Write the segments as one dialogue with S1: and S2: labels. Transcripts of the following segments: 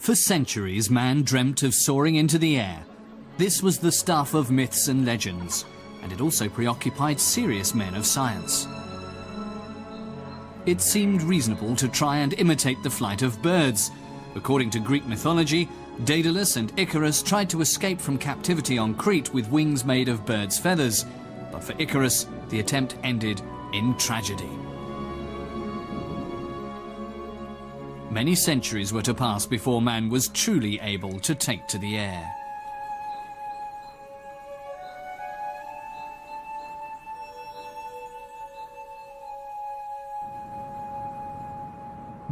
S1: For centuries, man dreamt of soaring into the air. This was the stuff of myths and legends, and it also preoccupied serious men of science. It seemed reasonable to try and imitate the flight of birds. According to Greek mythology, Daedalus and Icarus tried to escape from captivity on Crete with wings made of birds' feathers, but for Icarus, the attempt ended in tragedy. Many centuries were to pass before man was truly able to take to the air.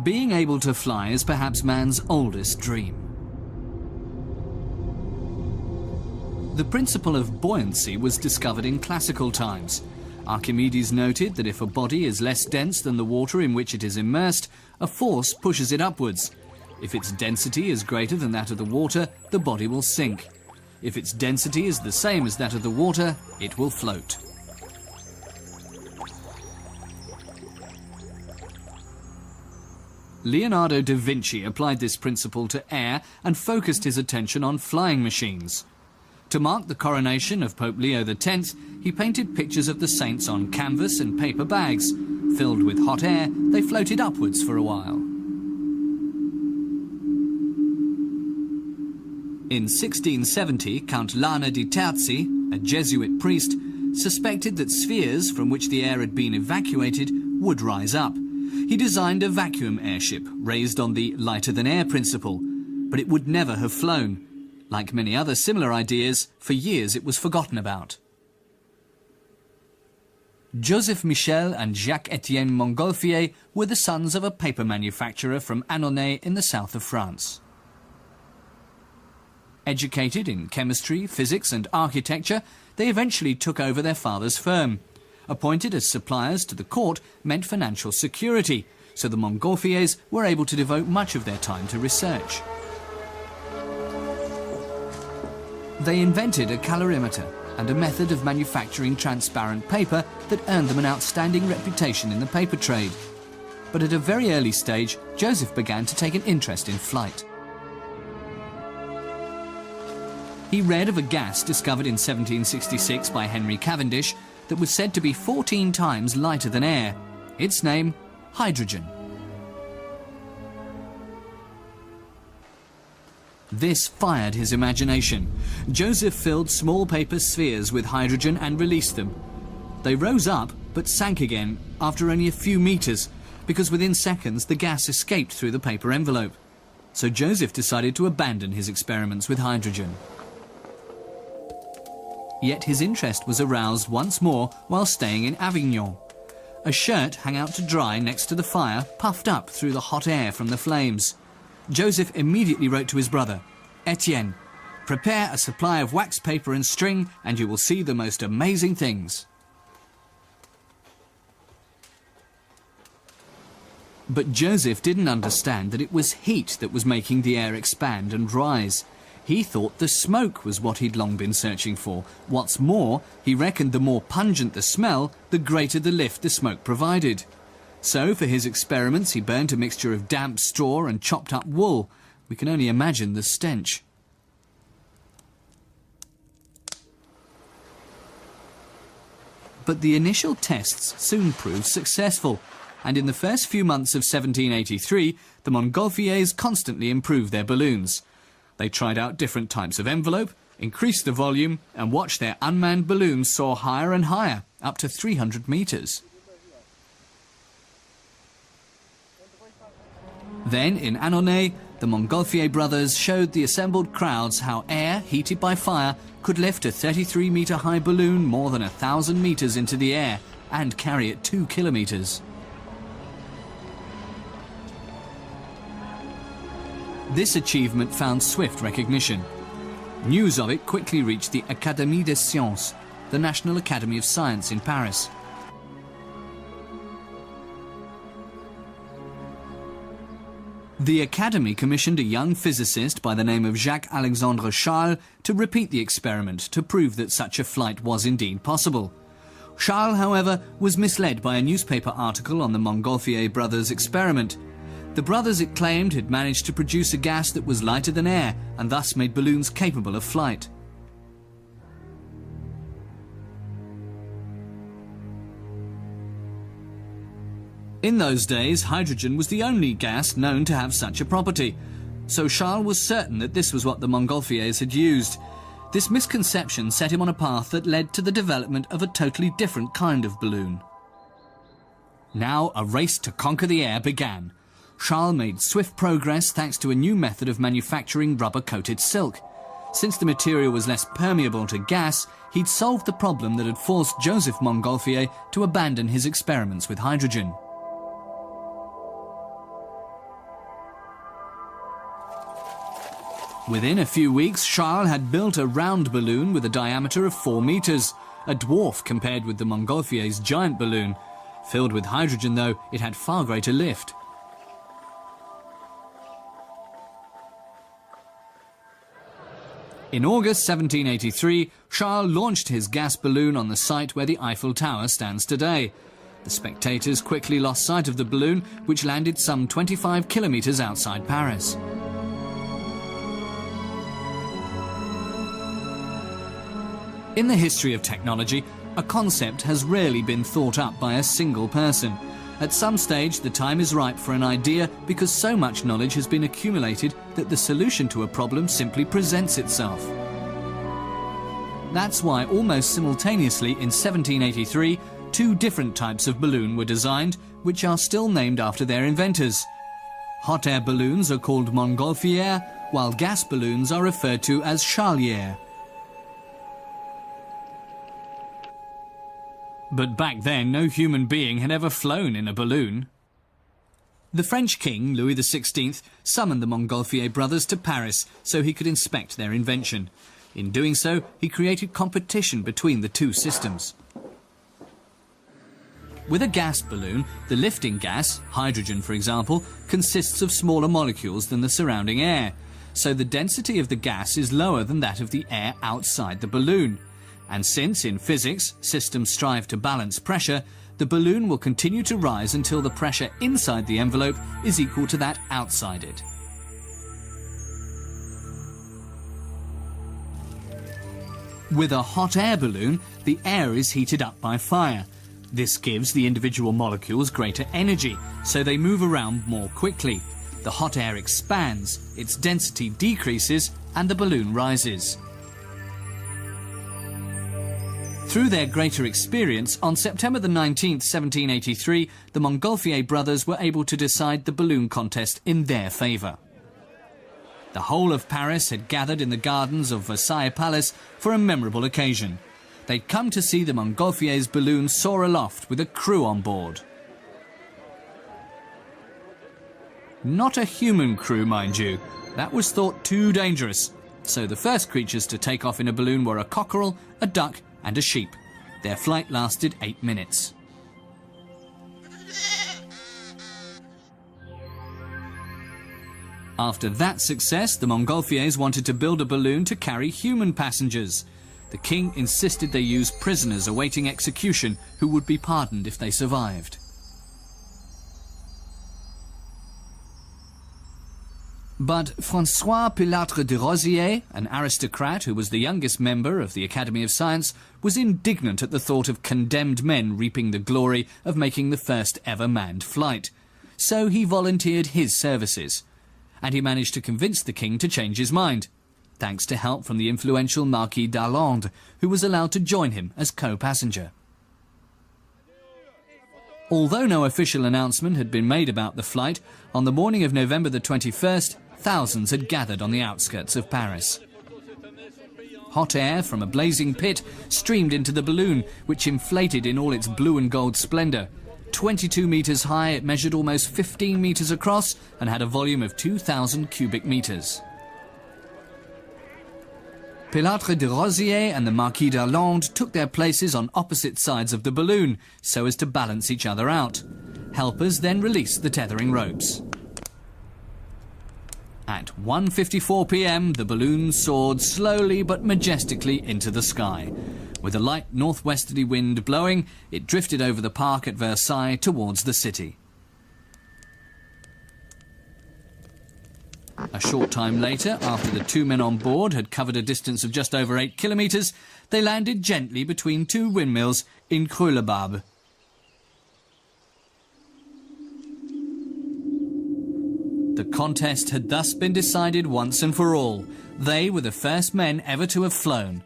S1: Being able to fly is perhaps man's oldest dream. The principle of buoyancy was discovered in classical times. Archimedes noted that if a body is less dense than the water in which it is immersed, a force pushes it upwards. If its density is greater than that of the water, the body will sink. If its density is the same as that of the water, it will float. Leonardo da Vinci applied this principle to air and focused his attention on flying machines. To mark the coronation of Pope Leo X, he painted pictures of the saints on canvas and paper bags. Filled with hot air, they floated upwards for a while. In 1670, Count Lana di Terzi, a Jesuit priest, suspected that spheres from which the air had been evacuated would rise up. He designed a vacuum airship raised on the lighter-than-air principle, but it would never have flown. Like many other similar ideas, for years it was forgotten about. Joseph Michel and Jacques-Étienne Mongolfier were the sons of a paper manufacturer from Annonay in the south of France. Educated in chemistry, physics and architecture, they eventually took over their father's firm. Appointed as suppliers to the court meant financial security, so the Mongolfiers were able to devote much of their time to research. They invented a calorimeter and a method of manufacturing transparent paper that earned them an outstanding reputation in the paper trade. But at a very early stage, Joseph began to take an interest in flight. He read of a gas discovered in 1766 by Henry Cavendish that was said to be 14 times lighter than air. Its name, hydrogen. This fired his imagination. Joseph filled small paper spheres with hydrogen and released them. They rose up but sank again after only a few meters, because within seconds the gas escaped through the paper envelope. So Joseph decided to abandon his experiments with hydrogen. Yet his interest was aroused once more while staying in Avignon. A shirt hung out to dry next to the fire, puffed up through the hot air from the flames. Joseph immediately wrote to his brother, Etienne, "Prepare a supply of wax paper and string and you will see the most amazing things." But Joseph didn't understand that it was heat that was making the air expand and rise. He thought the smoke was what he'd long been searching for. What's more, he reckoned the more pungent the smell, the greater the lift the smoke provided. So, for his experiments, he burnt a mixture of damp straw and chopped up wool. We can only imagine the stench. But the initial tests soon proved successful, and in the first few months of 1783, the Mongolfiers constantly improved their balloons. They tried out different types of envelope, increased the volume, and watched their unmanned balloons soar higher and higher, up to 300 meters. Then, in Annonay, the Mongolfier brothers showed the assembled crowds how air, heated by fire, could lift a 33-meter-high balloon more than 1,000 meters into the air and carry it 2 kilometers. This achievement found swift recognition. News of it quickly reached the Académie des Sciences, the National Academy of Science in Paris. The Academy commissioned a young physicist by the name of Jacques-Alexandre Charles to repeat the experiment to prove that such a flight was indeed possible. Charles, however, was misled by a newspaper article on the Mongolfier brothers' experiment. The brothers, it claimed, had managed to produce a gas that was lighter than air and thus made balloons capable of flight. In those days, hydrogen was the only gas known to have such a property, so Charles was certain that this was what the Mongolfiers had used. This misconception set him on a path that led to the development of a totally different kind of balloon. Now a race to conquer the air began. Charles made swift progress thanks to a new method of manufacturing rubber-coated silk. Since the material was less permeable to gas, he'd solved the problem that had forced Joseph Mongolfier to abandon his experiments with hydrogen. Within a few weeks, Charles had built a round balloon with a diameter of 4 meters, a dwarf compared with the Mongolfier's giant balloon. Filled with hydrogen, though, it had far greater lift. In August 1783, Charles launched his gas balloon on the site where the Eiffel Tower stands today. The spectators quickly lost sight of the balloon, which landed some 25 kilometers outside Paris. In the history of technology, a concept has rarely been thought up by a single person. At some stage, the time is ripe for an idea because so much knowledge has been accumulated that the solution to a problem simply presents itself. That's why almost simultaneously in 1783, 2 different types of balloon were designed, which are still named after their inventors. Hot air balloons are called Mongolfier, while gas balloons are referred to as Charlier. But back then, no human being had ever flown in a balloon. The French king, Louis XVI, summoned the Mongolfier brothers to Paris so he could inspect their invention. In doing so, he created competition between the 2 systems. With a gas balloon, the lifting gas, hydrogen for example, consists of smaller molecules than the surrounding air, so the density of the gas is lower than that of the air outside the balloon. And since, in physics, systems strive to balance pressure, the balloon will continue to rise until the pressure inside the envelope is equal to that outside it. With a hot air balloon, the air is heated up by fire. This gives the individual molecules greater energy, so they move around more quickly. The hot air expands, its density decreases, and the balloon rises. Through their greater experience, on September the 19th, 1783, the Mongolfier brothers were able to decide the balloon contest in their favour. The whole of Paris had gathered in the gardens of Versailles Palace for a memorable occasion. They'd come to see the Mongolfier's balloon soar aloft with a crew on board. Not a human crew, mind you. That was thought too dangerous. So the first creatures to take off in a balloon were a cockerel, a duck, and a sheep. Their flight lasted 8 minutes. After that success, the Mongolfiers wanted to build a balloon to carry human passengers. The king insisted they use prisoners awaiting execution who would be pardoned if they survived. But François Pilatre de Rosier, an aristocrat who was the youngest member of the Academy of Science, was indignant at the thought of condemned men reaping the glory of making the first ever manned flight. So he volunteered his services. And he managed to convince the king to change his mind, thanks to help from the influential Marquis d'Arlandes, who was allowed to join him as co-passenger. Although no official announcement had been made about the flight, on the morning of November the 21st, thousands had gathered on the outskirts of Paris. Hot air from a blazing pit streamed into the balloon, which inflated in all its blue and gold splendour. 22 metres high, it measured almost 15 metres across and had a volume of 2,000 cubic metres. Pilatre de Rosier and the Marquis d'Arlandes took their places on opposite sides of the balloon so as to balance each other out. Helpers then released the tethering ropes. At 1:54 p.m, the balloon soared slowly but majestically into the sky. With a light northwesterly wind blowing, it drifted over the park at Versailles towards the city. A short time later, after the 2 men on board had covered a distance of just over 8 kilometres, they landed gently between 2 windmills in Krullebab. The contest had thus been decided once and for all. They were the first men ever to have flown.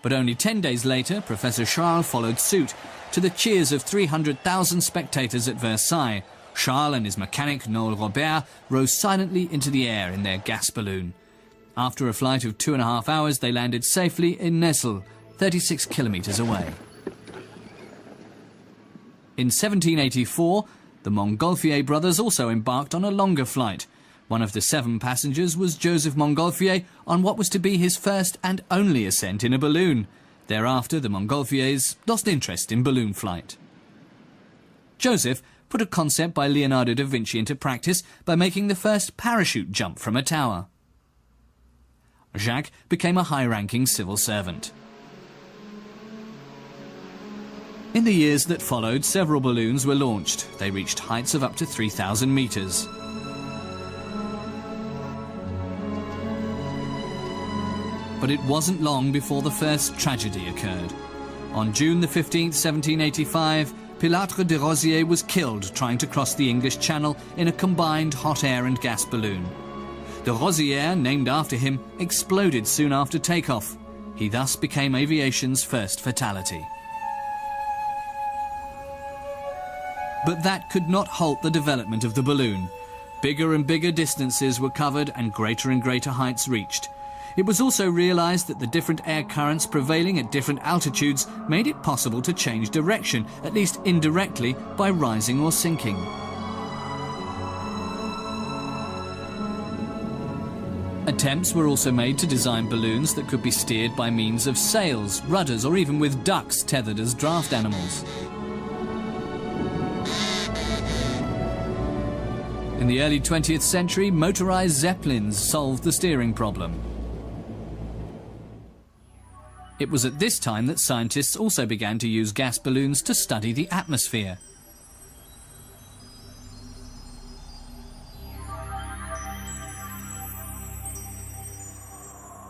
S1: But only 10 days later, Professor Charles followed suit, to the cheers of 300,000 spectators at Versailles. Charles and his mechanic, Noel Robert, rose silently into the air in their gas balloon. After a flight of 2.5 hours, they landed safely in Nessel, 36 kilometres away. In 1784, the Mongolfier brothers also embarked on a longer flight. One of the 7 passengers was Joseph Mongolfier on what was to be his first and only ascent in a balloon. Thereafter, the Mongolfiers lost interest in balloon flight. Joseph put a concept by Leonardo da Vinci into practice by making the first parachute jump from a tower. Jacques became a high-ranking civil servant. In the years that followed, several balloons were launched. They reached heights of up to 3,000 metres. But it wasn't long before the first tragedy occurred. On June the 15th, 1785, Pilatre de Rosier was killed trying to cross the English Channel in a combined hot air and gas balloon. De Rosier, named after him, exploded soon after takeoff. He thus became aviation's first fatality. But that could not halt the development of the balloon. Bigger and bigger distances were covered and greater heights reached. It was also realised that the different air currents prevailing at different altitudes made it possible to change direction, at least indirectly, by rising or sinking. Attempts were also made to design balloons that could be steered by means of sails, rudders, or even with ducks tethered as draft animals. In the early 20th century, motorised zeppelins solved the steering problem. It was at this time that scientists also began to use gas balloons to study the atmosphere.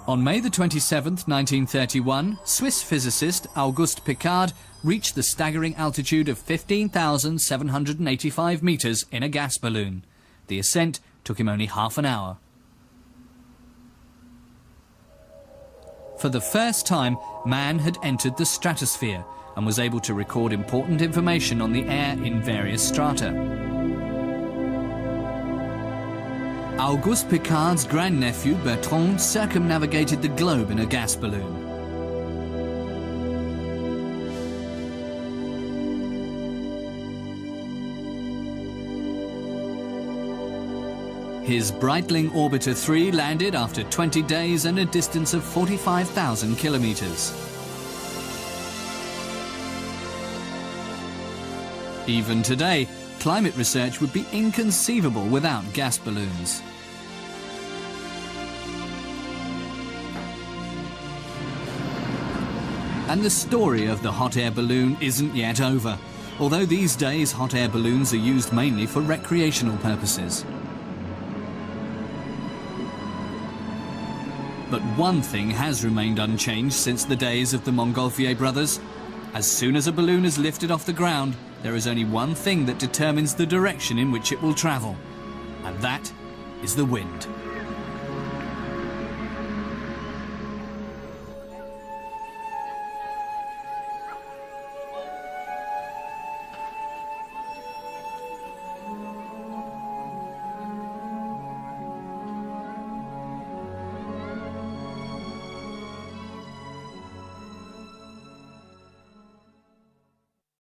S1: On May the 27th, 1931, Swiss physicist Auguste Piccard reached the staggering altitude of 15,785 metres in a gas balloon. The ascent took him only half an hour. For the first time, man had entered the stratosphere and was able to record important information on the air in various strata. Auguste Piccard's grandnephew Bertrand circumnavigated the globe in a gas balloon. His Breitling Orbiter 3 landed after 20 days and a distance of 45,000 kilometres. Even today, climate research would be inconceivable without gas balloons. And the story of the hot air balloon isn't yet over, although these days hot air balloons are used mainly for recreational purposes. But one thing has remained unchanged since the days of the Mongolfier brothers. As soon as a balloon is lifted off the ground, there is only one thing that determines the direction in which it will travel, and that is the wind.